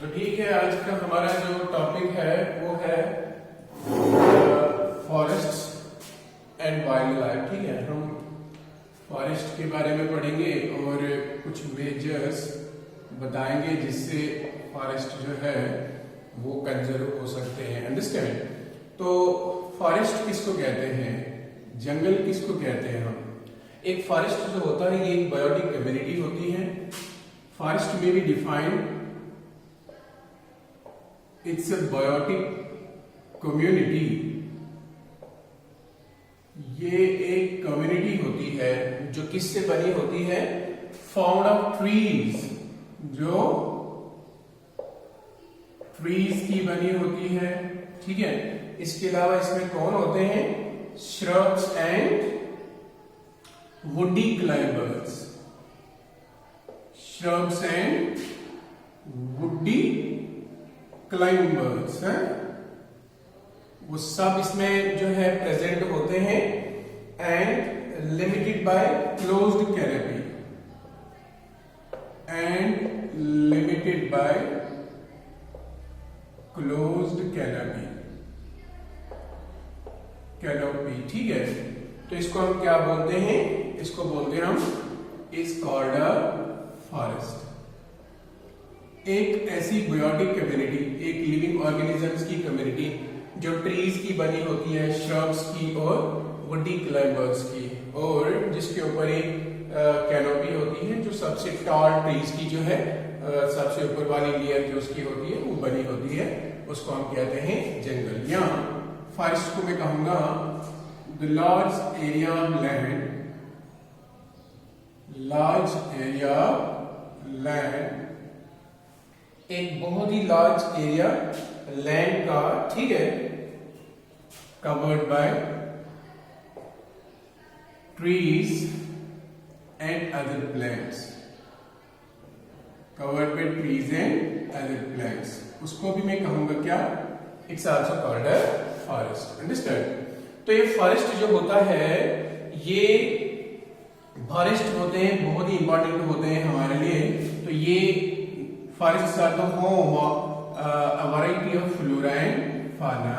तो ठीक है, आज का हमारा जो टॉपिक है वो है फॉरेस्ट एंड वाइल्ड लाइफ। ठीक है, हम फॉरेस्ट के बारे में पढ़ेंगे और कुछ मेजर्स बताएंगे जिससे फॉरेस्ट जो है वो कंजर्व हो सकते हैं। अंडरस्टैंड? तो फॉरेस्ट किसको कहते हैं, जंगल किसको कहते हैं हम? एक फॉरेस्ट जो होता है ये एक बायोटिक कम्युनिटी होती है। फॉरेस्ट में भी defined it's a biotic community. ये एक कम्युनिटी होती है जो किससे बनी होती है? फाउंड ऑफ ट्रीज, जो ट्रीज की बनी होती है। ठीक है, इसके अलावा इसमें कौन होते हैं? Shrubs and woody climbers. Shrubs and woody climbers हैं, वो सब इसमें जो है प्रेजेंट होते हैं। And limited by closed canopy, and limited by closed canopy. ठीक है, तो इसको हम क्या बोलते हैं? इसको बोलते हैं हम इज कॉल्ड अ फॉरेस्ट। एक ऐसी बायोटिक कम्युनिटी, एक लिविंग ऑर्गेनिजम्स की कम्युनिटी जो ट्रीज की बनी होती है, श्रब्स की और वुडी क्लाइंबर्स की, और जिसके ऊपर एक कैनोपी होती है जो सबसे टॉल ट्रीज की जो है सबसे ऊपर वाली लेयर जो उसकी होती है वो बनी होती है, उसको हम कहते हैं जंगल। या फॉरेस्ट को मैं कहूंगा the large area of land, large area land, एक बहुत ही लार्ज एरिया लैंड का, ठीक है, covered by trees and other plants, covered by trees and other plants, उसको भी मैं कहूंगा क्या? It's also called a forest. Understand? तो ये फॉरेस्ट जो होता है, ये फॉरेस्ट होते हैं बहुत ही इंपॉर्टेंट होते हैं हमारे लिए। तो ये forest are the home of a variety of flora and fauna,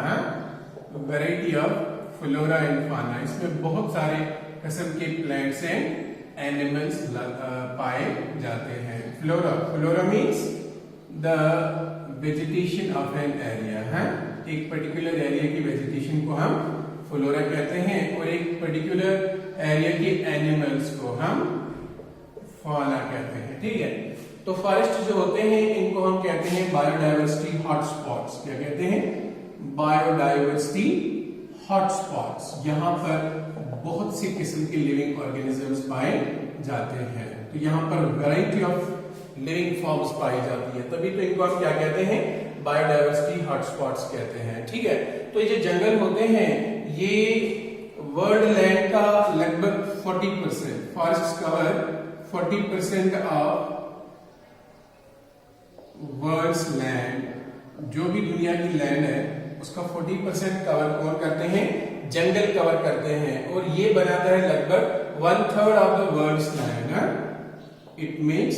variety of flora and fauna. इसमें बहुत सारे किस्म के प्लांट्स एंड एनिमल्स पाए जाते हैं। Flora means the vegetation of an area है, एक पर्टिकुलर एरिया की वेजिटेशन को हम फ्लोरा कहते हैं, और एक पर्टिकुलर एरिया के एनिमल्स को हम फाना कहते हैं। ठीक है, तो फॉरेस्ट जो होते हैं इनको हम कहते हैं बायोडाइवर्सिटी हॉटस्पॉट्स। क्या कहते हैं? Biodiversity hotspots. यहाँ पर बहुत सी किस्म के लिविंग ऑर्गेनिजम्स पाए जाते हैं, तो यहाँ पर वैरायटी ऑफ लिविंग फॉर्म्स पाई जाती है, तभी तो इनको हम क्या कहते हैं? बायोडाइवर्सिटी हॉटस्पॉट्स कहते हैं। ठीक है, तो ये जो जंगल होते हैं ये वर्ल्ड लैंड का लगभग 40%, forest cover 40% of world's land, जो भी दुनिया की लैंड है उसका 40% कवर कौन करते हैं? जंगल कवर करते हैं, और ये बनाता है लगभग 1/3 of the world's land. It means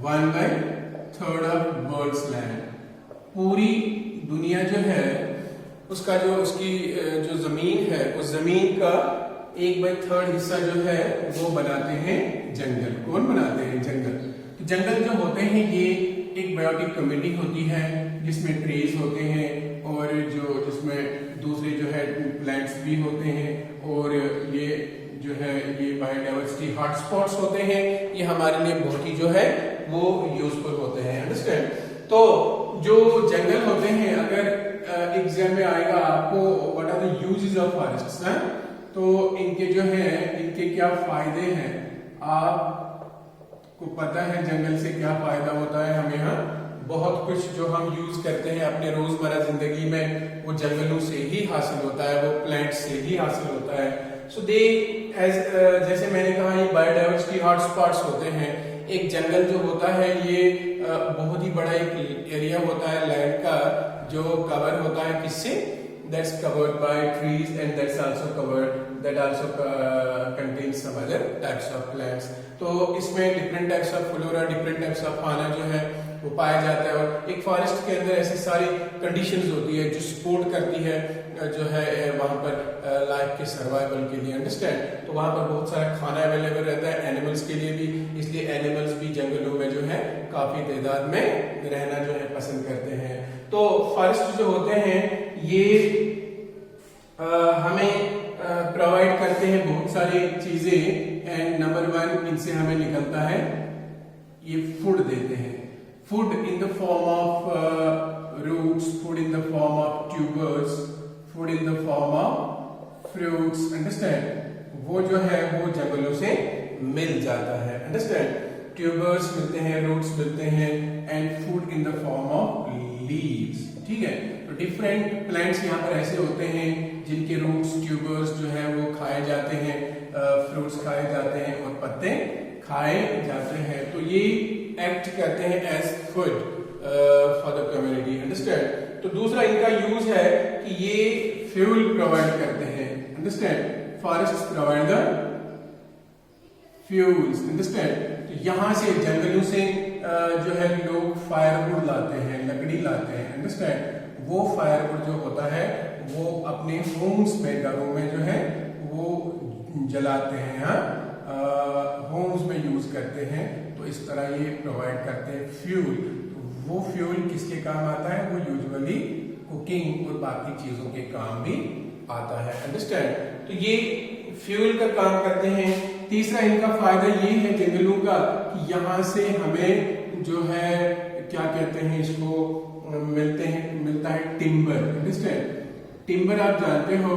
1/3 of world's land. पूरी दुनिया जो है उसका जो उसकी जो जमीन है, उस जमीन का 1/3 हिस्सा जो है वो बनाते हैं जंगल। कौन बनाते हैं? जंगल। तो जंगल जो होते हैं ये एक बायोटिक कम्युनिटी होती है जिसमें ट्रीज होते हैं और जिसमें दूसरे जो है प्लांट्स भी होते हैं, और ये जो है ये बायोडाइवर्सिटी हॉटस्पॉट्स होते हैं। ये हमारे लिए बहुत ही जो है वो यूजफुल होते हैं। अंडरस्टैंड? तो जो जंगल होते हैं, अगर एग्जाम में आएगा आपको what are the uses of forests, तो इनके जो है इनके क्या फायदे हैं, आपको पता है जंगल से क्या फायदा होता है? हमें यहाँ बहुत कुछ जो हम यूज करते हैं अपने रोजमर्रा जिंदगी में वो जंगलों से ही हासिल होता है, वो प्लांट से ही हासिल होता है। सो दे एज जैसे मैंने कहा ये बायोडाइवर्सिटी हॉटस्पॉट्स होते हैं। एक जंगल जो होता है ये बहुत ही बड़ा एक एरिया होता है लैंड का जो कवर होता है किससे? That's covered by trees and that's also covered that also contains some other types of plants. तो इसमें different types of flora, different types of fauna जो है वो पाया जाता है। और एक फॉरेस्ट के अंदर ऐसी सारी कंडीशंस होती है जो सपोर्ट करती है जो है वहां पर लाइफ के सर्वाइवल के लिए, अंडरस्टैंड। तो वहां पर बहुत सारा खाना अवेलेबल रहता है एनिमल्स के लिए भी, इसलिए एनिमल्स भी जंगलों में जो है काफी तादाद में रहना जो है पसंद करते हैं। तो फॉरेस्ट जो होते हैं ये हमें प्रोवाइड करते हैं बहुत सारी चीजें। एंड नंबर 1 इनसे हमें निकलता है ये फूड देते हैं, food in the form of roots, food in the form of tubers, food in the form of fruits, understand. वो जो है वो जंगलों से मिल जाता है, अंडरस्टैंड। ट्यूबर्स मिलते हैं, रूट्स मिलते हैं and food in the form of leaves, ठीक है। तो डिफरेंट प्लांट्स यहाँ पर ऐसे होते हैं जिनके रूट्स, ट्यूबर्स जो है वो खाए जाते हैं, फ्रूट्स खाए जाते हैं और पत्ते खाए जाते हैं। तो ये एक्ट करते हैं as food for the community, understand. तो दूसरा इनका यूज है कि ये फ्यूल प्रोवाइड करते हैं, understand. Forest provide the fuels, understand. तो यहाँ से जंगलों से जो है लोग फायरवुड लाते हैं, लकड़ी लाते हैं, अंडरस्टैंड। वो फायरवुड जो होता है वो अपने होम्स में, घरों में जो है वो जलाते हैं, होम्स में यूज करते हैं। तो इस तरह ये प्रोवाइड करते हैं फ्यूल। तो वो फ्यूल किसके काम आता है? वो यूजुअली कुकिंग और बाकी चीजों के काम भी आता है, अंडरस्टैंड। तो ये फ्यूल का काम करते हैं। तीसरा इनका फायदा ये है जंगलों का कि यहाँ से हमें जो है क्या कहते हैं इसको मिलता है टिम्बर, अंडरस्टैंड। टिम्बर आप जानते हो,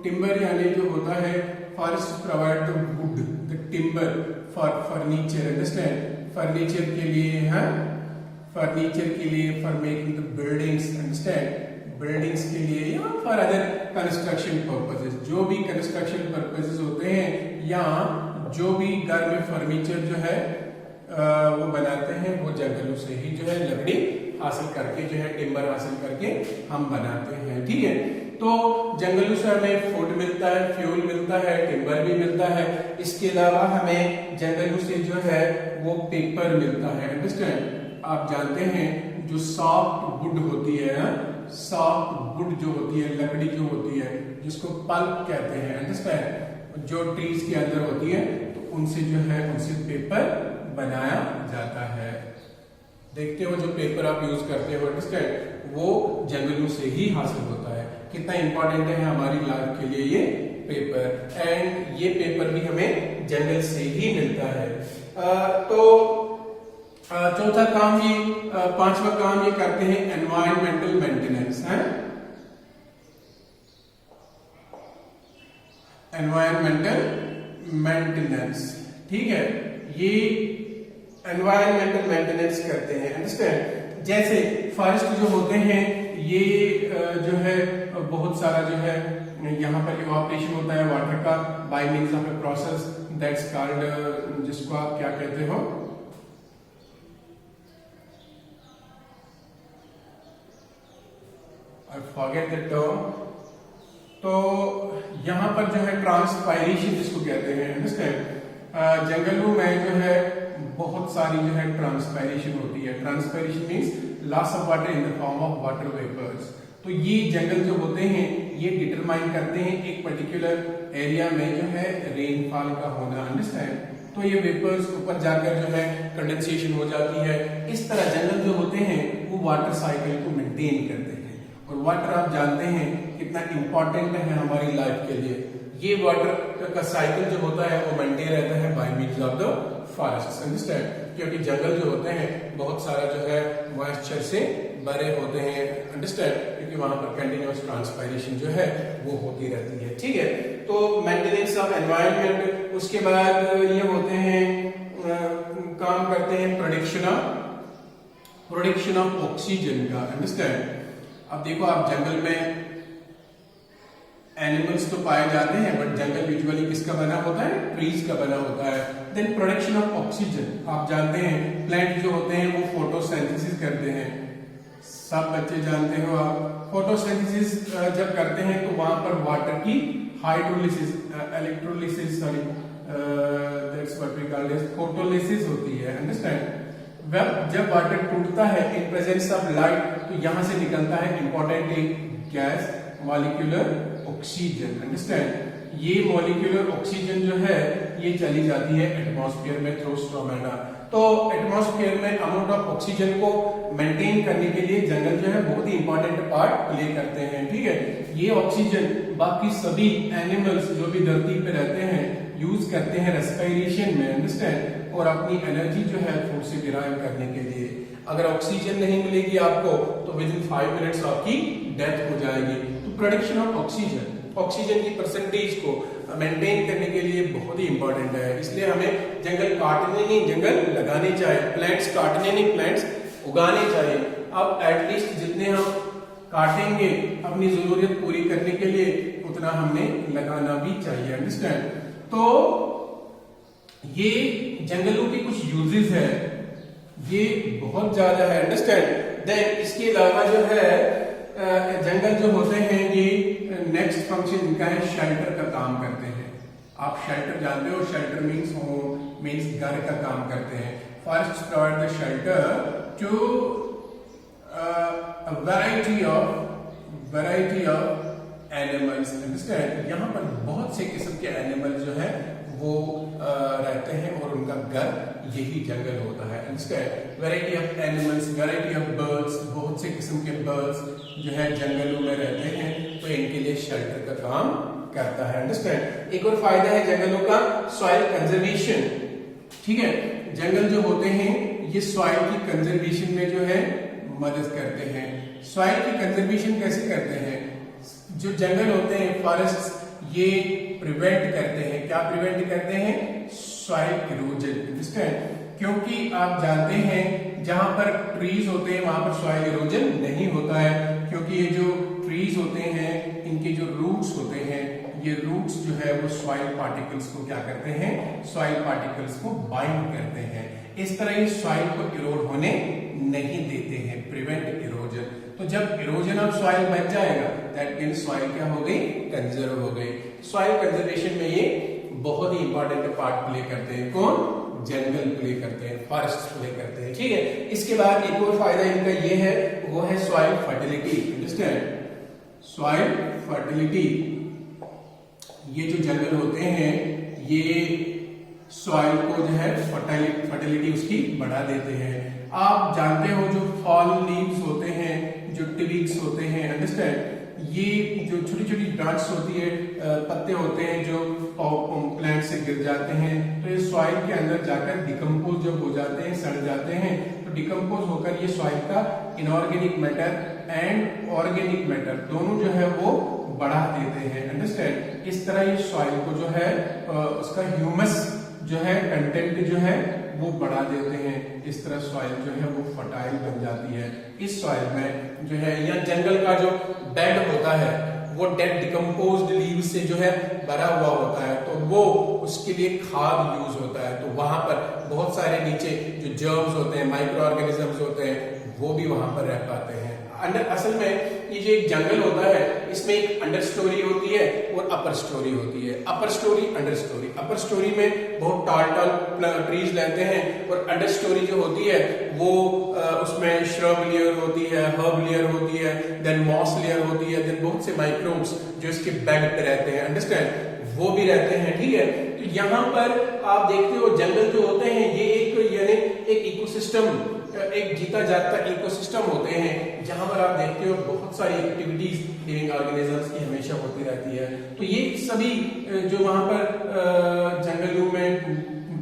टिम्बर यानी जो होता है forest provide the wood, the timber for furniture, understand. Furniture के लिए है, फर्नीचर के लिए, for making the buildings, understand. Buildings के लिए या फॉर अदर कंस्ट्रक्शन पर्पसेस, जो भी कंस्ट्रक्शन पर्पसेस होते हैं या जो भी घर में फर्नीचर जो है वो बनाते हैं वो जंगलों से ही जो है लकड़ी हासिल करके जो है टिम्बर हासिल करके हम बनाते हैं, ठीक है। तो जंगलों से हमें फूड मिलता है, फ्यूल मिलता है, टिम्बर भी मिलता है। इसके अलावा हमें जंगलों से जो है वो पेपर मिलता है, अंडरस्टैंड। आप जानते हैं जो सॉफ्ट वुड होती है, सॉफ्ट वुड जो होती है, लकड़ी जो होती है जिसको पल्प कहते हैं, अंडरस्टैंड। जो ट्रीज के अंदर होती है तो उनसे जो है उनसे पेपर बनाया जाता है। देखते हो जो पेपर आप यूज करते हो, अंडरस्टैंड, वो जंगलों से ही हासिल होता है। कितना इंपॉर्टेंट है हमारी लाइफ के लिए ये पेपर। एंड ये पेपर भी हमें जंगल से ही मिलता है। तो चौथा काम ये, पांचवा काम ये करते हैं एनवायरमेंटल मेंटेनेंस, है एनवायरमेंटल मेंटेनेंस, ठीक है। ये एनवायरमेंटल मेंटेनेंस करते हैं, अंडरस्टैंड। जैसे फॉरेस्ट जो होते हैं ये जो है बहुत सारा जो है यहाँ पर इवापोरेशन होता है वाटर का bye means of a process that's called, जिसको आप क्या कहते हो, आई फॉरगेट द टर्म। तो यहाँ पर जो है ट्रांसपायरेशन जिसको कहते हैं, अंडरस्टैंड। जंगलों में जो है बहुत सारी जो है ट्रांसपायरेशन होती है। Transpiration means loss of water in the form of water vapours. तो ये जंगल जो होते हैं ये डिटरमाइन करते हैं एक पर्टिकुलर एरिया में जो है रेनफॉल का होना, अंडरस्टैंड। तो ये वेपर्स ऊपर जाकर जो है कंडेंसेशन हो जाती है। इस तरह जंगल जो होते हैं वो वाटर साइकिल को मेंटेन करते हैं। और वाटर आप जानते हैं कितना इंपॉर्टेंट है हमारी लाइफ के लिए। ये वाटर का साइकिल जो होता है वो मेंटेन रहता है bye means of the forest, understand. क्योंकि जंगल जो होते हैं बहुत सारा जो है मॉइस्चर से भरे होते हैं, अंडरस्टैंड, क्योंकि वहां पर कंटिन्यूअस ट्रांसपायरेशन जो है वो होती रहती है, ठीक है। तो मेंटेनेंस ऑफ एनवायरनमेंट, उसके बाद ये होते हैं काम करते हैं प्रोडक्शन ऑफ ऑक्सीजन का, अंडरस्टैंड। अब देखो आप जंगल में एनिमल्स तो पाए जाते हैं बट जंगल यूजुअली किसका बना होता है? ट्रीज का बना होता है। देन प्रोडक्शन ऑफ ऑक्सीजन, आप जानते हैं प्लांट जो होते हैं वो फोटोसिंथेसिस करते हैं, सब बच्चे जानते हो आप। फोटोसिंथेसिस जब करते हैं तो वहां पर वाटर की hydrolysis, electrolysis, sorry that's what we call it photolysis होती है, अंडरस्टैंड। जब वाटर टूटता है इन प्रेजेंस ऑफ लाइट, तो यहां से निकलता है इंपॉर्टेंट एक गैस मॉलिक्यूलर ऑक्सीजन। अंडरस्टैंड? ये मॉलिक्यूलर ऑक्सीजन जो है ये चली जाती है एटमॉस्फेयर में थ्रू स्ट्रोमेटा। तो एटमॉस्फेयर में अमाउंट ऑफ ऑक्सीजन को मेंटेन करने के लिए जंगल जो है बहुत ही इंपॉर्टेंट पार्ट प्ले करते हैं। ठीक है, ये ऑक्सीजन बाकी सभी एनिमल्स जो भी धरती पे रहते हैं यूज करते हैं रेस्पिरेशन में। अंडरस्टैंड? और अपनी एनर्जी जो है फूड से डिराइव करने के लिए। अगर ऑक्सीजन नहीं मिलेगी आपको तो विद इन 5 मिनट्स आपकी डेथ हो जाएगी। तो प्रोडक्शन ऑफ ऑक्सीजन की परसेंटेज को मेंटेन करने के लिए बहुत ही इंपॉर्टेंट है। इसलिए हमें जंगल काटने नहीं, जंगल लगाने चाहिए। प्लांट्स काटने नहीं, प्लांट्स उगाने चाहिए। अब एटलीस्ट जितने हम काटेंगे अपनी जरूरत पूरी करने के लिए उतना हमने लगाना भी चाहिए। अंडरस्टैंड? तो ये जंगलों के कुछ यूजेस है, ये बहुत ज्यादा है। अंडरस्टैंड? देन इसके अलावा जो है जंगल जो होते हैं ये नेक्स्ट फंक्शन इनका है शेल्टर का काम करते हैं। आप शेल्टर जानते हो, शेल्टर मीन्स होम, मीन्स घर का काम करते हैं। Forest provide the shelter to variety of animals. Understand? यहाँ पर बहुत से किस्म के एनिमल जो है वो रहते हैं और उनका घर यही जंगल होता है। Understand? Variety of animals, variety of birds, बहुत से किस्म के बर्ड्स जो है जंगलों में रहते हैं, तो इनके लिए शेल्टर का काम करता है। अंडरस्टैंड? एक और फायदा है जंगलों का, सॉइल कंजर्वेशन। ठीक है, जंगल जो होते हैं ये सॉइल की कंजर्वेशन में जो है मदद करते हैं। सॉइल की कंजर्वेशन कैसे करते हैं? जो जंगल होते हैं फॉरेस्ट, ये प्रिवेंट करते हैं, क्या प्रिवेंट करते हैं? Soil erosion. अंडरस्टैंड? क्योंकि आप जानते हैं जहां पर ट्रीज होते हैं वहां पर सॉइल इरोजन नहीं होता है, क्योंकि ये जो ट्रीज होते हैं इनके जो रूट्स होते हैं, ये रूट्स जो है वो सॉइल पार्टिकल्स को क्या करते हैं? सॉइल पार्टिकल्स को बाइंड करते हैं। इस तरह ये सॉइल को इरोड होने नहीं देते हैं, प्रिवेंट इरोजन। तो जब इरोजन ऑफ सॉइल बच जाएगा दैट मींस सॉइल क्या हो गई? कंजर्व हो गई। सॉइल कंजर्वेशन में ये बहुत ही इंपॉर्टेंट पार्ट प्ले करते हैं। कौन? जंगल प्ले करते हैं, फॉरेस्ट प्ले करते हैं। ठीक है, इसके बाद एक और फायदा इनका ये है, वो है soil fertility. Understand? Soil fertility, ये जो जंगल होते हैं ये सॉइल को जो है फर्टिलिटी उसकी बढ़ा देते हैं। आप जानते हो जो फॉल लीव्स होते हैं, जो ट्विग्स होते हैं, अंडरस्टैंड? ये जो छोटी छोटी ब्रांच होती है, पत्ते होते हैं जो प्लांट से गिर जाते हैं, तो ये सॉइल के अंदर जाकर डिकम्पोज जब हो जाते हैं, सड़ जाते हैं, तो डिकम्पोज होकर ये सॉइल का inorganic matter and organic matter दोनों जो है वो बढ़ा देते हैं। अंडरस्टैंड? इस तरह ये सॉइल को जो है उसका ह्यूमस जो है कंटेंट जो है वो बढ़ा देते हैं। इस तरह सॉइल जो है वो फर्टाइल बन जाती है। इस सॉइल में जो है या जंगल का जो बेड होता है वो डेड डिकम्पोज्ड लीव से जो है भरा हुआ होता है, तो वो उसके लिए खाद यूज होता है। तो वहां पर बहुत सारे नीचे जो जर्म्स होते हैं, माइक्रो ऑर्गेनिजम्स होते हैं, वो भी वहां पर रह पाते हैं। असल में ये जो एक जंगल होता है इसमें एक अंडर स्टोरी होती है और अपर स्टोरी होती है। अपर स्टोरी, अंडर स्टोरी। अपर स्टोरी में बहुत टाल ट्रीज रहते हैं और अंडर स्टोरी जो होती है वो उसमें श्रब लेयर होती है, हर्ब लेयर होती है, देन मॉस लेयर होती है, देन बहुत से माइक्रोब्स जो इसके बेड पे रहते हैं। अंडरस्टैंड? वो भी रहते हैं। ठीक है, तो यहाँ पर आप देखते हो जंगल जो होते हैं ये एक यानी एक इकोसिस्टम, एक जीता जागता इकोसिस्टम होते हैं, जहां पर आप देखते हो बहुत सारी एक्टिविटीज लिविंग ऑर्गेनिजम्स की हमेशा होती रहती है। तो ये सभी जो वहां पर जंगलों में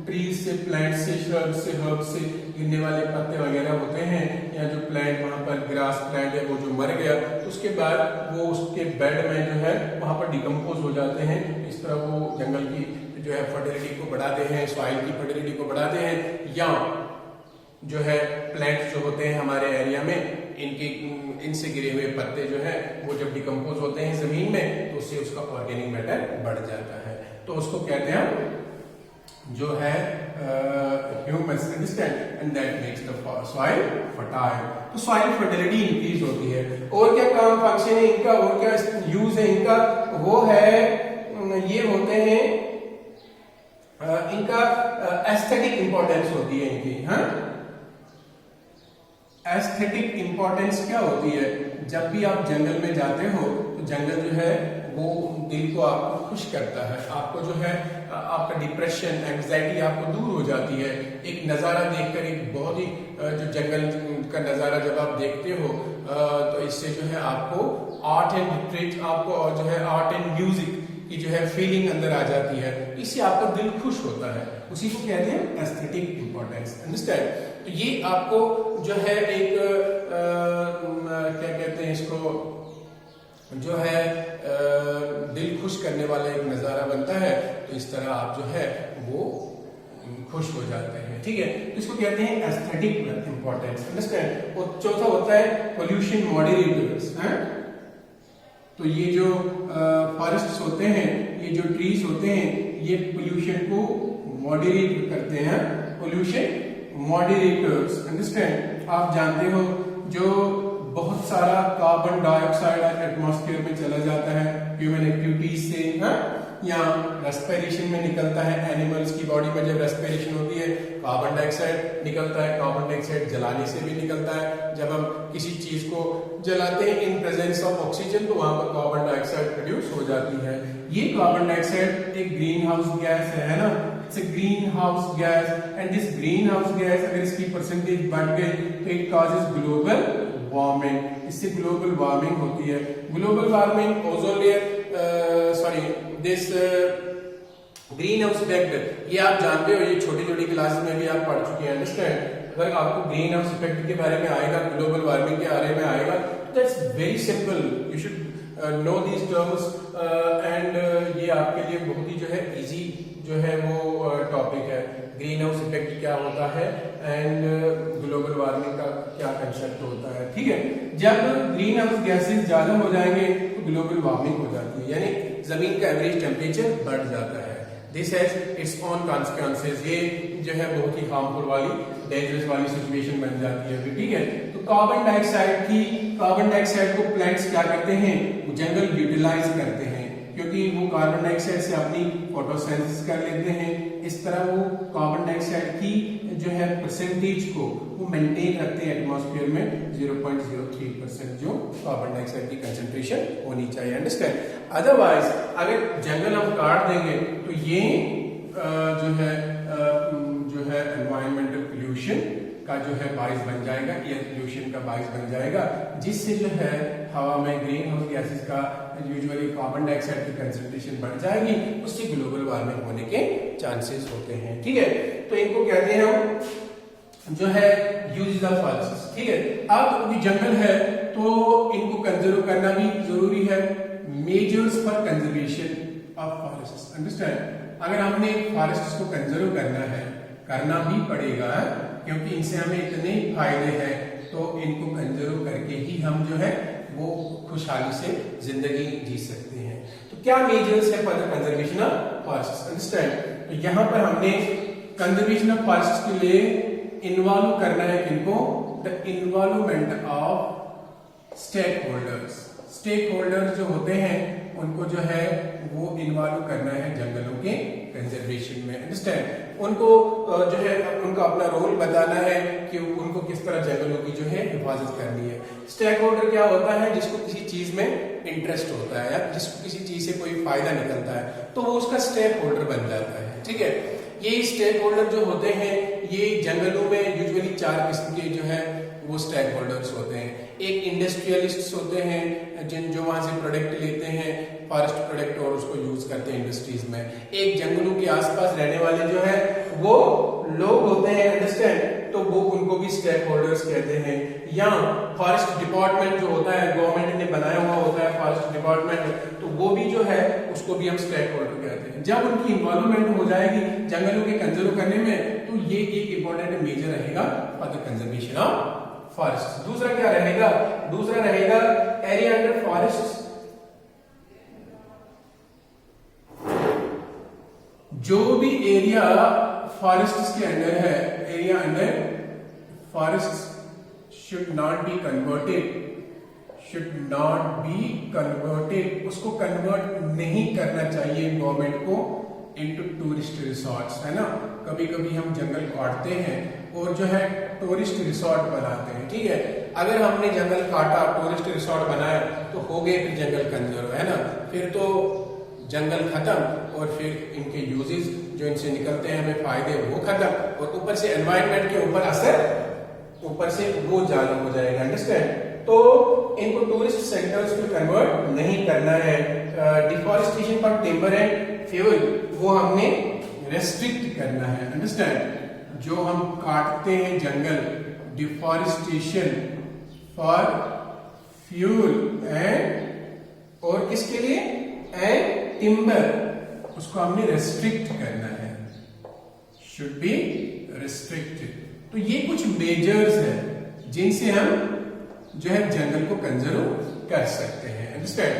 ट्रीज से, प्लांट से, श्रब से, हर्ब से गिरने वाले पत्ते वगैरह होते हैं, या जो प्लांट वहां पर ग्रास प्लांट है वो जो मर गया तो उसके बाद वो उसके बेड में जो है वहां पर डिकम्पोज हो जाते हैं। इस तरह वो जंगल की जो है फर्टिलिटी को बढ़ाते हैं, सॉइल की फर्टिलिटी को बढ़ाते हैं, या जो है प्लांट्स जो होते हैं हमारे एरिया में इनसे गिरे हुए पत्ते जो है वो जब डिकम्पोज होते हैं जमीन में तो उससे उसका ऑर्गेनिक मैटर बढ़ जाता है, तो उसको कहते हैं जो है humus. Understand? And that makes the soil fertile. तो सॉइल फर्टिलिटी इंक्रीज होती है। और क्या काम फंक्शन है इनका, और क्या यूज है इनका, वो है ये होते हैं इनका एस्थेटिक इंपॉर्टेंस होती है इनकी। हाँ, एस्थेटिक इंपॉर्टेंस क्या होती है? जब भी आप जंगल में जाते हो तो जंगल जो है वो दिल को आपको खुश करता है, आपको जो है आपका डिप्रेशन, एंग्जाइटी आपको दूर हो जाती है। एक नज़ारा देखकर, एक बहुत ही जो जंगल का नज़ारा जब आप देखते हो तो इससे जो है आपको आर्ट एंड लिटरेचर, आपको जो है आर्ट एंड म्यूजिक की जो है फीलिंग अंदर आ जाती है, इससे आपका दिल खुश होता है। उसी को कहते हैं एस्थेटिक इंपॉर्टेंस। अंडरस्टैंड? तो ये आपको जो है एक क्या कहते हैं इसको, जो है दिल खुश करने वाला एक नज़ारा बनता है। तो इस तरह आप जो है वो खुश हो जाते हैं। ठीक है, तो इसको कहते हैं एस्थेटिक इंपॉर्टेंस। अंडरस्टैंड? और चौथा होता है पोल्यूशन मॉडरेटर्स। तो ये जो फॉरेस्ट्स होते हैं, ये जो ट्रीज होते हैं, ये पोल्यूशन को मॉडरेट करते हैं। Pollution moderators. अंडरस्टैंड? आप जानते हो जो बहुत सारा कार्बन डाइऑक्साइड एटमॉस्फेयर में चला जाता है ह्यूमन एक्टिविटीज से, या रेस्पिरेशन में निकलता है। एनिमल्स की बॉडी में जब रेस्पिरेशन होती है कार्बन डाइऑक्साइड निकलता है। कार्बन डाइऑक्साइड जलाने से भी निकलता है। जब हम किसी चीज को जलाते हैं इन प्रेजेंस ऑफ ऑक्सीजन तो वहां पर कार्बन डाइऑक्साइड प्रोड्यूस हो जाती है। ये कार्बन डाइऑक्साइड एक ग्रीन हाउस गैस है ना, it's a green house gas. And this green house gas अगर इसकी परसेंटेज बढ़ गई तो इट कॉजेज ग्लोबल वार्मिंग। इससे ग्लोबल वार्मिंग होती है। Global warming, ozone layer, this green house effect, ये आप जानते हो, ये छोटी छोटी क्लासेस में भी आप पढ़ चुके हैं। अंडरस्टैंड? अगर आपको ग्रीन हाउस इफेक्ट के बारे में आएगा, ग्लोबल वार्मिंग के बारे में आएगा, that's very simple, you should know these terms. And ये आपके लिए बहुत ही जो है इजी जो है वो टॉपिक है। ग्रीन हाउस इफेक्ट क्या होता है एंड ग्लोबल वार्मिंग का क्या कंसेप्ट होता है। ठीक है, जब ग्रीन हाउस गैसेस ज्यादा हो जाएंगे तो ग्लोबल वार्मिंग हो जाती है, यानी जमीन का एवरेज टेम्परेचर बढ़ जाता है। This has its own consequences. ये जो है बहुत ही हार्मफुल वाली, डेंजरस वाली सिचुएशन बन जाती है। ठीक है, तो कार्बन डाइऑक्साइड को प्लांट्स क्या करते हैं? जंगल यूटिलाइज करते हैं, क्योंकि वो कार्बन डाइऑक्साइड से अपनी फोटोसिंथेसिस कर लेते हैं। इस तरह वो कार्बन डाइऑक्साइड की जो है परसेंटेज को वो मेंटेन रखते हैं एटमॉस्फेयर में 0.03% जो कार्बन डाइऑक्साइड की कंसंट्रेशन होनी चाहिए। अंडरस्टैंड? अदरवाइज अगर जंगल हम काट देंगे तो ये जो है एनवायरमेंटल पोल्यूशन का जो है बाइस बन जाएगा, एयर पोल्यूशन का बाइस बन जाएगा, जिससे जो है हवा में ग्रीन हाउस गैसेस का यूजुअली कार्बन डाइऑक्साइड की कंसंट्रेशन बढ़ जाएगी, उससे ग्लोबल वार्मिंग होने के चांसेस होते हैं। ठीक है, तो इनको कहते हैं हम जो है यूज द फॉरेस्ट। ठीक है, अब अभी जंगल है तो इनको कंजर्व करना भी जरूरी है। Measures for conservation of forest. Understand? अगर हमने फॉरेस्ट को कंजर्व करना भी पड़ेगा, क्योंकि इनसे हमें इतने फायदे हैं, तो इनको कंजर्व करके ही हम जो है वो खुशहाली से जिंदगी जी सकते हैं। तो क्या मेजर्स है for the conservation of forest? Understand? तो यहाँ पर हमने कंजर्वेशन ऑफ फॉरेस्ट के लिए इन्वॉल्व करना है किनको? The involvement of stake holders. Stake holders जो होते हैं उनको जो है वो इन्वॉल्व करना है जंगलों के कंजर्वेशन में। अंडरस्टैंड? उनको जो है उनका अपना रोल बताना है कि उनको किस तरह जंगलों की जो है हिफाजत करनी है। स्टेक होल्डर क्या होता है? जिसको किसी चीज में इंटरेस्ट होता है या जिसको किसी चीज से कोई फायदा निकलता है तो वो उसका स्टेक होल्डर बन जाता है। ठीक है, ये स्टेक होल्डर जो होते हैं ये जंगलों में यूजुअली 4 किस्म के जो है वो स्टेक होल्डर्स होते हैं। एक इंडस्ट्रियलिस्ट्स होते हैं जो वहां से प्रोडक्ट लेते हैं, फॉरेस्ट प्रोडक्ट, और उसको यूज करते हैं इंडस्ट्रीज में। एक जंगलों के आसपास रहने वाले जो है वो लोग होते हैं। अंडरस्टैंड? तो वो उनको भी स्टेक होल्डर्स कहते हैं। या फॉरेस्ट डिपार्टमेंट जो होता है, गवर्नमेंट ने बनाया हुआ होता है फॉरेस्ट डिपार्टमेंट, तो वो भी जो है उसको भी हम स्टेक होल्डर कहते हैं। जब उनकी इन्वॉल्वमेंट हो जाएगी जंगलों के कंजर्व करने में, तो ये एक इंपॉर्टेंट मेजर रहेगा for the conservation of forest. दूसरा क्या रहेगा? दूसरा रहेगा एरिया अंडर फॉरेस्ट। जो भी एरिया फॉरेस्ट के अंदर है, area under forest should not be converted, उसको कन्वर्ट नहीं करना चाहिए गवर्नमेंट को इनटू टूरिस्ट रिसोर्ट्स, है ना। कभी कभी हम जंगल काटते हैं और जो है टूरिस्ट रिसोर्ट बनाते हैं, ठीक है। अगर हमने जंगल काटा, टूरिस्ट रिसोर्ट बनाया, तो हो गए फिर जंगल कंजर्व, है ना। फिर तो जंगल खत्म और फिर इनके यूजेस जो इनसे निकलते हैं हमें फायदे वो खत्म, और ऊपर से एनवायरनमेंट के ऊपर असर ऊपर से वो जाना हो जाएगा, अंडरस्टैंड। तो इनको टूरिस्ट सेक्टर्स में कन्वर्ट नहीं करना है। Deforestation for timber and fuel वो हमने रेस्ट्रिक्ट करना है, अंडरस्टैंड। जो हम काटते हैं जंगल, डिफॉरेस्टेशन फॉर फ्यूल एंड और किसके लिए, एंड टिम्बर, उसको हमने रेस्ट्रिक्ट करना है, शुड बी रिस्ट्रिक्टेड। तो ये कुछ मेजर्स हैं जिनसे हम जो है जंगल को कंजर्व कर सकते हैं, अंडरस्टैंड।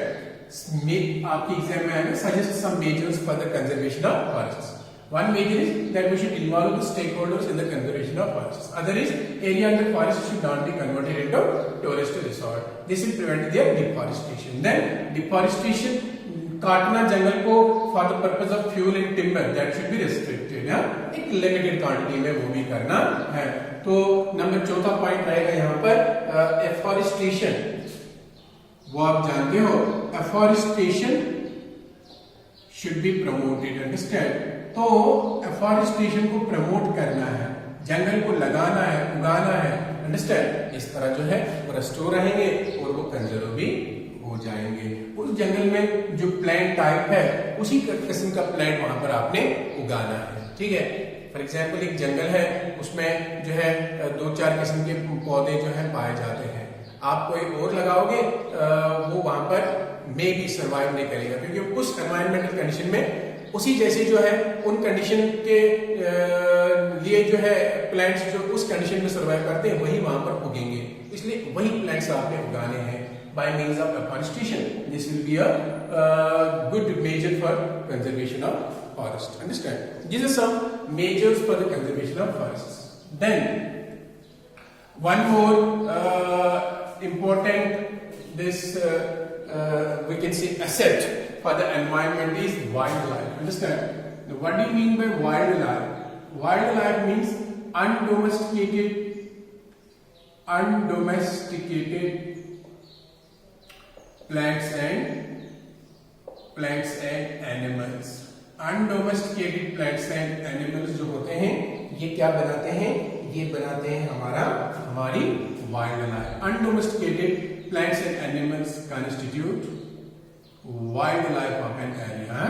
आपके एग्जाम में आएगा, suggest some measures for the conservation of forests. One major is that we should involve the stakeholders in the conservation of forests. Other is area under forest should not be converted into tourist resort. This will prevent their deforestation. Then deforestation, काटना जंगल को for the purpose of fuel and timber, that should be restricted. एक limited quantity में वो भी करना है। तो number चौथा पॉइंट रहेगा यहाँ पर एफॉरेस्टेशन। वो आप जानते हो, afforestation should be promoted, understand। तो एफॉरेस्टेशन को प्रमोट करना है, जंगल को लगाना है, उगाना है, अंडरस्टैंड। इस तरह जो है वो रेस्टोर रहेंगे और वो कंजर्व भी हो जाएंगे। उस जंगल में जो प्लांट टाइप है उसी किस्म का प्लांट वहां पर आपने उगाना है, ठीक है। फॉर एग्जाम्पल एक जंगल है, उसमें जो है 2-4 किस्म के पौधे जो है पाए जाते हैं। आप कोई और लगाओगे वो वहां पर मे भी सर्वाइव नहीं करेगा, क्योंकि उस एनवायरमेंटल कंडीशन में उसी जैसे जो है उन कंडीशन के लिए जो है प्लांट्स जो उस कंडीशन में सर्वाइव करते हैं वही वहां पर उगेंगे। इसलिए वही प्लांट्स आपने उगाने हैं by means of afforestation. This will be a good measure for conservation of forest, understand. This are some measures for the conservation of forest. Then one more important this we can say asset for the environment is wildlife, understand। Now, what do you mean by wildlife? Wildlife means undomesticated plants and animals। Undomesticated plants and animals जो होते हैं ये क्या बनाते हैं, ये बनाते हैं हमारी wild life. Undomesticated plants and animals constitute wild life of an area।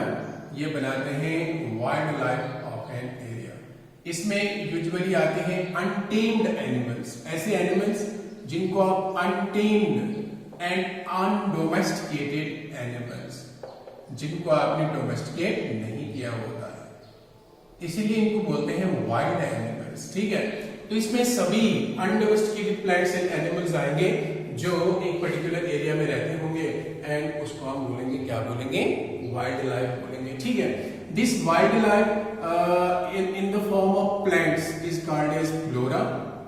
ये बनाते हैं wild life of an area। इसमें यूजुअली आते हैं untamed animals, ऐसे एनिमल्स जिनको आप untamed and undomesticated animals, जिनको आपने डोमेस्टिकेट नहीं किया होता है, इसीलिए इनको बोलते हैं वाइल्ड एनिमल्स, ठीक है। तो इसमें सभी अनडोमेस्टिकेटेड प्लांट्स एंड एनिमल्स आएंगे जो एक पर्टिकुलर एरिया में रहते होंगे एंड उसको हम बोलेंगे, क्या बोलेंगे, वाइल्ड लाइफ बोलेंगे, ठीक है। This wild life in the form of plants is called as flora,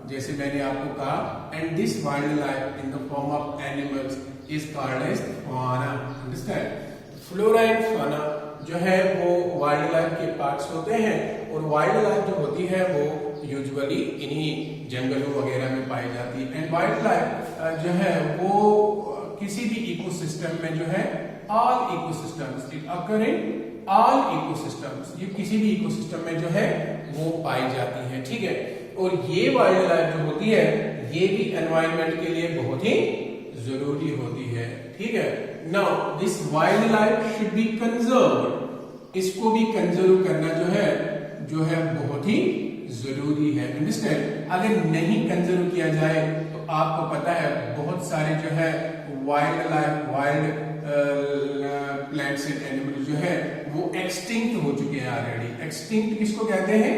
जैसे मैंने आपको कहा, and this wild life in the form of animals is called as fauna, understand. Flora and fauna जो है वो वाइल्ड लाइफ के parts होते हैं, और वाइल्ड लाइफ जो होती है वो यूजुअली इन्हीं जंगलों वगैरह में पाई जाती है। एंड वाइल्ड लाइफ जो है वो किसी भी इकोसिस्टम में जो है, all ecosystems, it occur in all ecosystems, ये किसी भी इकोसिस्टम में जो है वो पाई जाती है, ठीक है। और ये वाइल्ड लाइफ जो होती है ये भी एनवायरनमेंट के लिए बहुत ही जरूरी होती है, ठीक है। Now this wild life should be conserved, इसको भी कंजर्व करना जो है बहुत ही जरूरी है, अंडरस्टैंड। अगर नहीं कंजर्व किया जाए तो आपको पता है बहुत सारे जो है wild life, wild plants and animals जो है वो एक्सटिंक्ट हो चुके हैं ऑलरेडी। एक्सटिंक्ट किसको कहते हैं,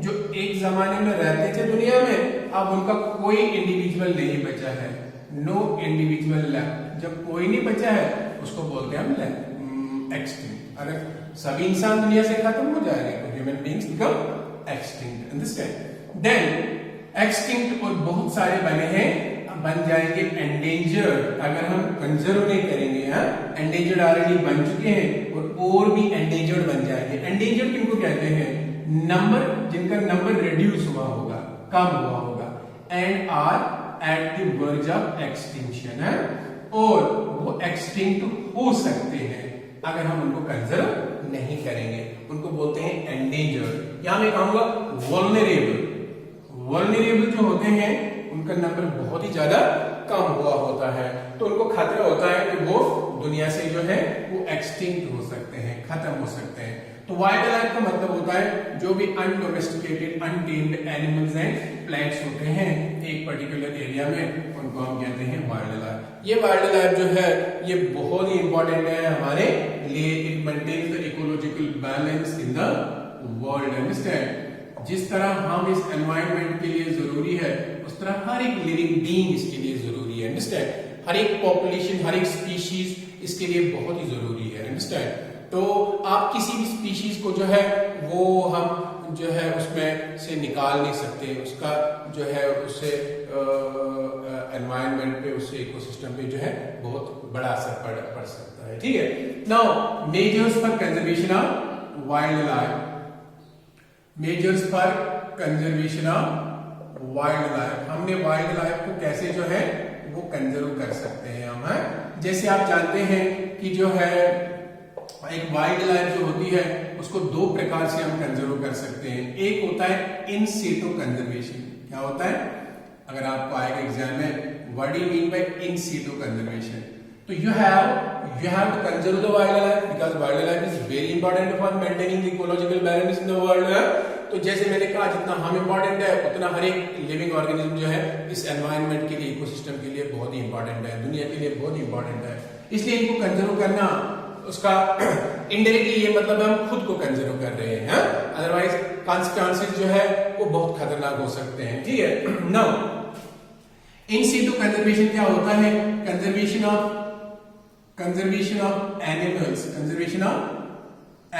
जो एक जमाने में रहते थे दुनिया में, अब उनका कोई इंडिविजुअल नहीं बचा है, नो इंडिविजुअल लेफ्ट। जब कोई नहीं बचा है उसको बोलते हैं हम एक्सटिंक्ट। अगर सभी इंसान दुनिया से खत्म हो जाएंगे तो human beings become extinct, understand. Then extinct और बहुत सारे बने हैं, बन जाएंगे एंडेंजर्ड अगर हम कंजर्व नहीं करेंगे। एंडेंजर्ड ऑलरेडी बन चुके हैं और भी एंडेंजर्ड बन जाएंगे। एंडेंजर्ड किनको कहते हैं? नंबर जिनका नंबर रिड्यूस हुआ होगा, कम हुआ होगा, and are at the verge of extinction है, और वो एक्सटिंक्ट हो सकते हैं अगर हम उनको कंजर्व नहीं करेंगे। उनको बोलते हैं एंडेंजर्ड। यहां मैं कहूंगा वल्नरेबल। वल्नरेबल जो होते हैं उनका नंबर बहुत ही ज्यादा कम हुआ होता है, तो उनको खतरा होता है कि वो दुनिया से जो है वो एक्सटिंक्ट हो सकते हैं, खत्म हो सकते हैं। तो वाइल्ड लाइफ का मतलब होता है जो भी अनडोमेस्टिकेटेड अनटेम्ड एनिमल्स एंड प्लांट्स होते हैं एक पर्टिकुलर एरिया में, उनको हम कहते हैं वाइल्ड लाइफ। ये वाइल्ड लाइफ जो है ये बहुत ही इंपॉर्टेंट है हमारे लिए। It maintains the ecological balance in the world. Understand? जिस तरह हम इस एनवायरनमेंट के लिए जरूरी है उस तरह हर एक लिविंग बीइंग इसके लिए जरूरी है। अंडरस्टैंड? हर एक पॉपुलेशन, हर एक स्पीशीज इसके लिए बहुत ही जरूरी है। अंडरस्टैंड? तो आप किसी भी स्पीशीज को जो है वो हम जो है उसमें से निकाल नहीं सकते, उसका जो है उससे एनवायरनमेंट पे, उससे इकोसिस्टम पे जो है बहुत बड़ा असर पड़ सकता है। ठीक है। Now measures for conservation of wild life. Measures for conservation of wild life. हमने वाइल्ड लाइफ को कैसे जो है वो कंजर्व कर सकते हैं हम, है? जैसे आप जानते हैं कि जो है एक वाइल्ड लाइफ जो होती है उसको दो प्रकार से हम कंजर्व कर सकते हैं। एक होता है इन सीटू कंजर्वेशन। क्या होता है? अगर आपको आएगा एग्जाम में, what do you mean by in situ conservation? तो you have to conserve the wild life because wild life is very important for maintaining the ecological balance in the world. तो जैसे मैंने कहा जितना हम इंपॉर्टेंट है उतना हर एक लिविंग ऑर्गेनिज्म जो है इस एनवायरनमेंट के लिए, इकोसिस्टम के लिए बहुत ही इंपॉर्टेंट है, दुनिया के लिए बहुत ही इंपॉर्टेंट है। इसलिए इनको कंजर्व करना, उसका इनडायरेक्टली ये मतलब हम खुद को कंजर्व कर रहे हैं, अदरवाइज कॉन्सिक्वेंसेस जो है वो बहुत खतरनाक हो सकते हैं। ठीक है। नाउ इन सीटू कंजर्वेशन क्या होता है? Conservation of animals, conservation of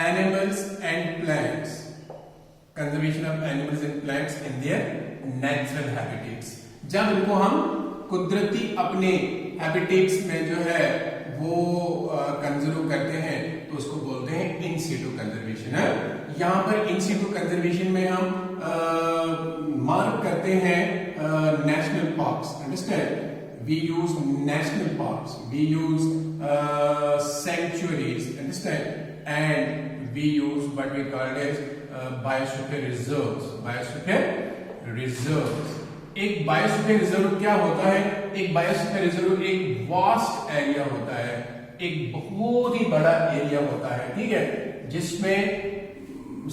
animals and plants, conservation of animals and plants in their natural habitats. जब इनको हम कुदरती अपने हैबिटेट्स में जो है वो कंजर्व करते हैं तो उसको बोलते हैं इन सीटू कंजर्वेशन है। यहाँ पर इन सीटू कंजर्वेशन में हम मार्क करते हैं national parks. Understand? We use national parks, we use sanctuaries, understand, and we use what we call as biosphere reserves. Biosphere reserves. एक बायोस्फीयर रिजर्व क्या होता है? एक बायोस्फीयर रिजर्व एक वास्ट एरिया होता है, एक बहुत ही बड़ा एरिया होता है, ठीक है, जिसमें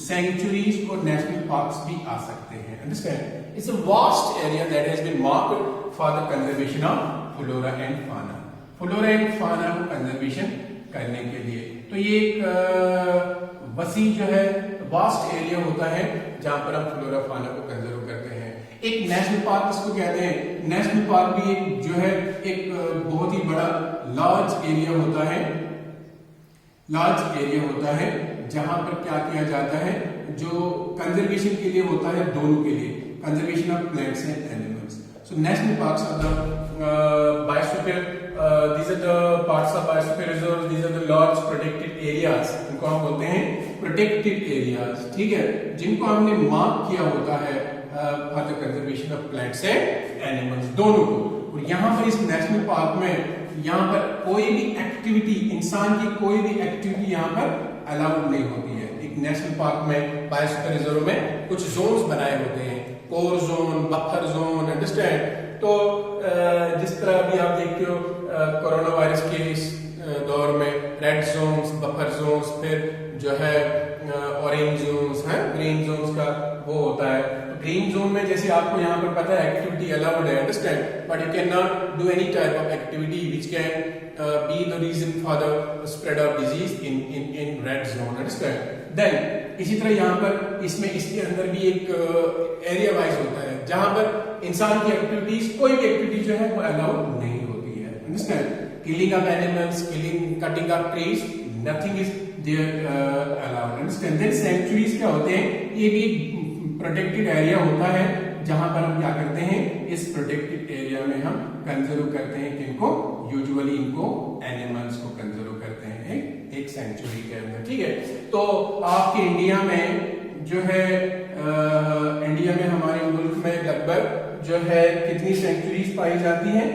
सेंचुरीज और नेशनल पार्क्स भी आ सकते हैं। Understand? It's a vast area that has been marked for the conservation of flora and fauna. Flora and fauna को कंजर्वेशन करने के लिए तो ये एक वसी जो है वास्ट एरिया होता है जहां पर हम फ्लोरा फाना को कंजर्व करते हैं। एक नेशनल पार्क इसको कहते हैं। नेशनल पार्क भी एक जो है एक बहुत ही बड़ा लार्ज एरिया होता है, लार्ज एरिया होता है जहां पर क्या किया जाता है, जो कंजर्वेशन के लिए होता है, दोनों के लिए, conservation of plants and animals. So national parks are the biosphere, these are the parts of biosphere reserve, these are the large protected areas, इनको हम बोलते हैं protected areas, ठीक है, जिनको हमने मार्क किया होता है for the conservation of plants and animals, दोनों को। और यहाँ पर इस नेशनल पार्क में यहाँ पर कोई भी एक्टिविटी, इंसान की कोई भी एक्टिविटी यहाँ पर अलाउड नहीं होती है। एक नेशनल पार्क में, बायोस्फीयर रिजर्व में कुछ जोन्स बनाए होते हैं, core zone, buffer zone, understand. तो जिस तरह अभी आप देखते हो कोरोना वायरस के इस दौर में रेड जोन्स, बफर जोन्स, फिर जो है ऑरेंज जोन्स हैं, ग्रीन जोन्स का वो होता है। तो ग्रीन जोन में जैसे आपको यहाँ पर पता है एक्टिविटी अलाउड है, understand, but you can not do any type of activity which can be the reason for the spread of disease in red zone, understand. Then इसी तरह यहाँ पर इसमें इसके अंदर भी एक एरिया वाइज होता है जहां पर इंसान की एक्टिविटीज, कोई भी एक्टिविटी जो है वो अलाउड नहीं होती है, understand. Killing of animals, killing, cutting of trees, nothing is there allowed, understand. Then sanctuaries क्या होते हैं, ये भी प्रोटेक्टेड एरिया होता है जहां पर हम क्या करते हैं, इस प्रोटेक्टेड एरिया में हम कंजर्व करते हैं किनको, यूजुअली इनको एनिमल्स को कंजर्व करते हैं एक सेंचुरी के अंदर। ठीक है, तो आपके इंडिया में जो है इंडिया में हमारे मुल्क में लगभग जो है कितनी सेंचुरीज पाई जाती हैं,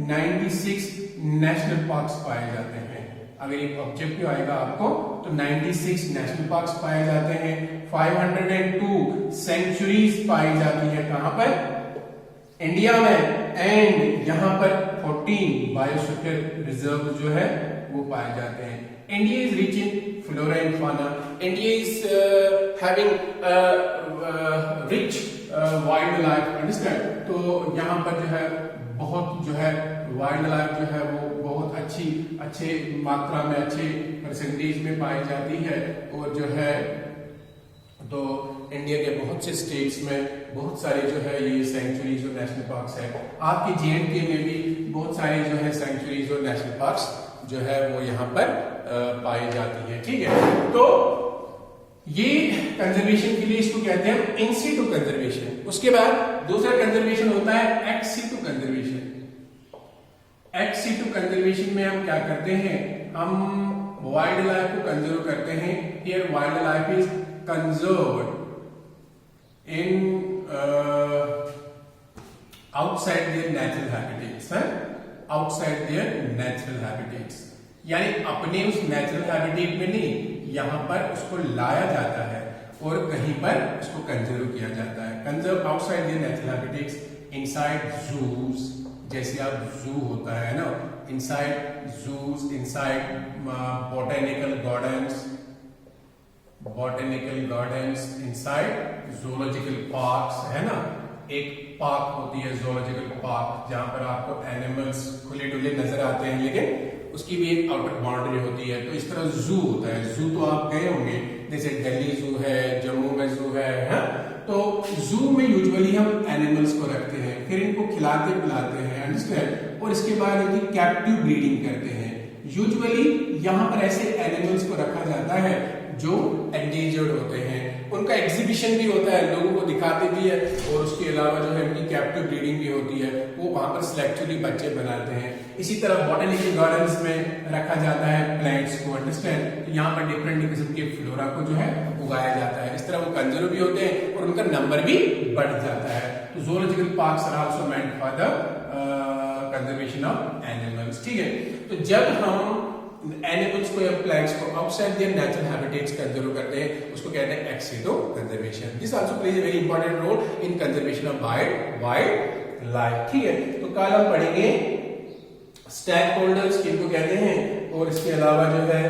96 नेशनल पार्क्स पाए जाते हैं। अगर एक ऑब्जेक्टिव आएगा आपको तो 96 नेशनल पार्क्स पाए जाते हैं, 502 सेंचुरीज पाई जाती है कहां पर, इंडिया में, एंड यहां पर 14 बायोस्फीयर रिजर्व जो है वो पाए जाते हैं। India is rich in flora and fauna, India is having rich wild life, understand. तो यहां पर जो है बहुत जो है वाइल्ड लाइफ जो है वो बहुत अच्छे मात्रा में, अच्छे परसेंटेज में पाई जाती है। और जो है तो इंडिया के बहुत से स्टेट्स में बहुत सारे जो है ये सेंचुरीज और नेशनल पार्क्स है। आपके J&K में भी बहुत सारे जो है सेंचुरीज और नेशनल पार्क्स जो है वो यहाँ पर पाई जाती है। ठीक है, तो ये कंजर्वेशन के लिए इसको कहते हैं इन सिटू कंजर्वेशन। उसके बाद दूसरा कंजर्वेशन होता है x situ conservation. X situ conservation में हम क्या करते हैं, हम वाइल्ड लाइफ को कंजर्व करते हैं। Here wild life is conserved in outside their natural habitats, outside their natural habitats, यानी अपने उस नेचुरल हैबिटेट में नहीं, यहां पर उसको लाया जाता है और कहीं पर उसको कंजर्व किया जाता है। Conserve outside their natural habitats, inside juice, जैसे आप जू होता है ना, inside juice, inside botanical gardens, inside zoological parks, है ना। एक पार्क होती है ज़ूलॉजिकल पार्क जहां पर आपको एनिमल्स खुले डुले नजर आते हैं, लेकिन उसकी भी एक आउटर बाउंड्री होती है। तो इस तरह जू होता है, जू तो आप गए होंगे, जैसे दिल्ली जू है, जम्मू में जू है, तो जू में यूजुअली हम एनिमल्स को रखते हैं, फिर इनको खिलाते पिलाते हैं, अंडरस्टैंड, और इसके बाद इनकी कैप्टिव ब्रीडिंग करते हैं। यूजुअली यहाँ पर ऐसे एनिमल्स को रखा जाता है जो एंडेंजर्ड होते हैं, उनका एग्जीबिशन भी होता है, लोगों को दिखाते भी है, और उसके अलावा जो है उनकी कैप्टिव ब्रीडिंग भी होती है, वो वहां पर सिलेक्टिवली बच्चे बनाते हैं। इसी तरह बॉटनिकल गार्डन्स में रखा जाता है प्लांट्स को, अंडरस्टैंड, तो यहाँ पर डिफरेंट किस्म के फ्लोरा को जो है उगाया जाता है। इस तरह वो कंजर्व भी होते हैं और उनका नंबर भी बढ़ जाता है। तो zoological parks are also meant for the conservation of animals. ठीक है, तो जब हम एनिमल्स को या प्लांट्स को outside their natural habitats conserve करते हैं, उसको कहते हैं ex situ conservation. This also plays a very important role in conservation of wild life. ठीक है, तो कल हम पढ़ेंगे स्टेक होल्डर्स किनको कहते हैं, और इसके अलावा जो है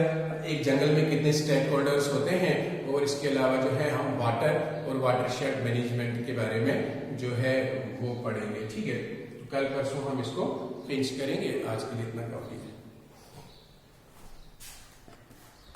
एक जंगल में कितने स्टेक होल्डर्स होते हैं, और इसके अलावा जो है हम वाटर और वाटरशेड मैनेजमेंट के बारे में जो है वो पढ़ेंगे। ठीक है, तो कल परसों हम इसको फिनिश करेंगे। आज के लिए इतना काफी है।